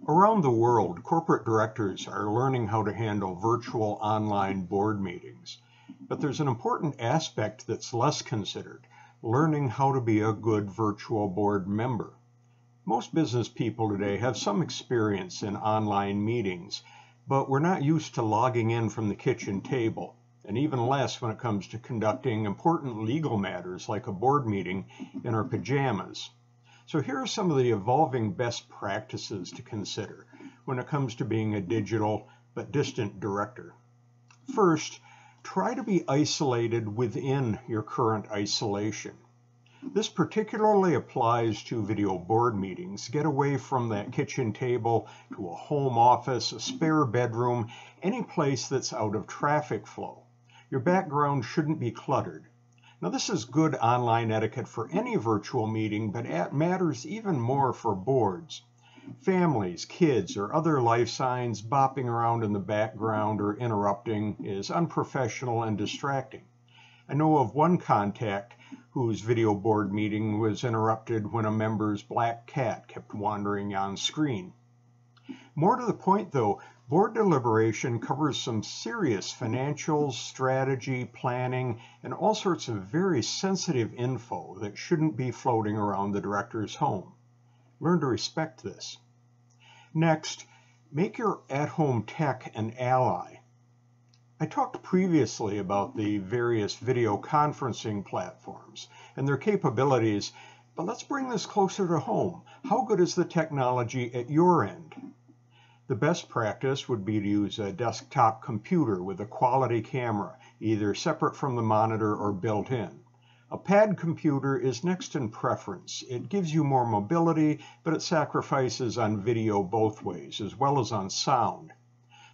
Around the world, corporate directors are learning how to handle virtual online board meetings. But there's an important aspect that's less considered: learning how to be a good virtual board member. Most business people today have some experience in online meetings, but we're not used to logging in from the kitchen table, and even less when it comes to conducting important legal matters like a board meeting in our pajamas. So here are some of the evolving best practices to consider when it comes to being a digital but distant director. First, try to be isolated within your current isolation. This particularly applies to video board meetings. Get away from that kitchen table to a home office, a spare bedroom, any place that's out of traffic flow. Your background shouldn't be cluttered. Now, this is good online etiquette for any virtual meeting, but it matters even more for boards. Families, kids, or other life signs bopping around in the background or interrupting is unprofessional and distracting. I know of one contact whose video board meeting was interrupted when a member's black cat kept wandering on screen. More to the point, though, board deliberation covers some serious financials, strategy, planning, and all sorts of very sensitive info that shouldn't be floating around the director's home. Learn to respect this. Next, make your at-home tech an ally. I talked previously about the various video conferencing platforms and their capabilities, but let's bring this closer to home. How good is the technology at your end? The best practice would be to use a desktop computer with a quality camera, either separate from the monitor or built in. A pad computer is next in preference. It gives you more mobility, but it sacrifices on video both ways, as well as on sound.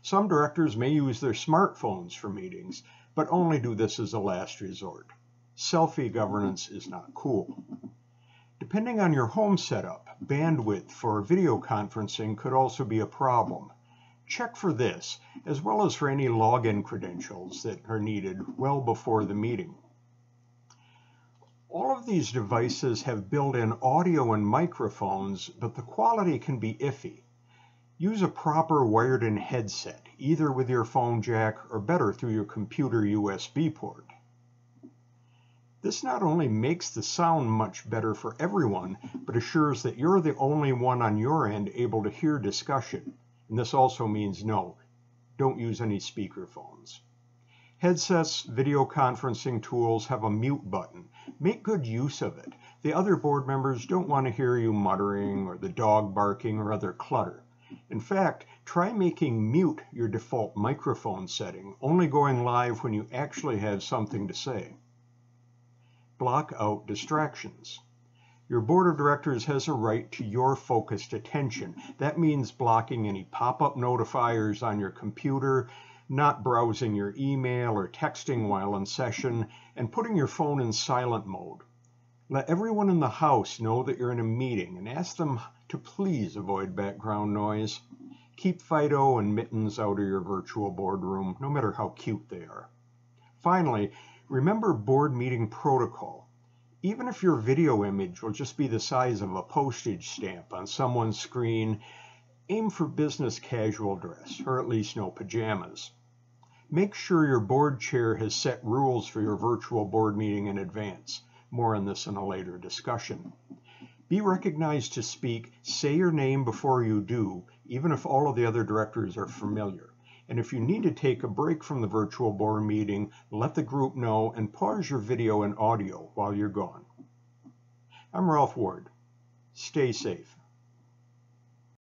Some directors may use their smartphones for meetings, but only do this as a last resort. Selfie governance is not cool. Depending on your home setup, bandwidth for video conferencing could also be a problem. Check for this, as well as for any login credentials that are needed well before the meeting. All of these devices have built-in audio and microphones, but the quality can be iffy. Use a proper wired-in headset, either with your phone jack or better through your computer USB port. This not only makes the sound much better for everyone, but assures that you're the only one on your end able to hear discussion. And this also means don't use any speakerphones. Headsets, video conferencing tools have a mute button. Make good use of it. The other board members don't want to hear you muttering or the dog barking or other clutter. In fact, try making mute your default microphone setting, only going live when you actually have something to say. Block out distractions. Your board of directors has a right to your focused attention. That means blocking any pop-up notifiers on your computer, not browsing your email or texting while in session, and putting your phone in silent mode. Let everyone in the house know that you're in a meeting and ask them to please avoid background noise. Keep Fido and Mittens out of your virtual boardroom, no matter how cute they are. Finally, remember board meeting protocol. Even if your video image will just be the size of a postage stamp on someone's screen, aim for business casual dress, or at least no pajamas. Make sure your board chair has set rules for your virtual board meeting in advance. More on this in a later discussion. Be recognized to speak. Say your name before you do, even if all of the other directors are familiar. And if you need to take a break from the virtual board meeting, let the group know and pause your video and audio while you're gone. I'm Ralph Ward. Stay safe.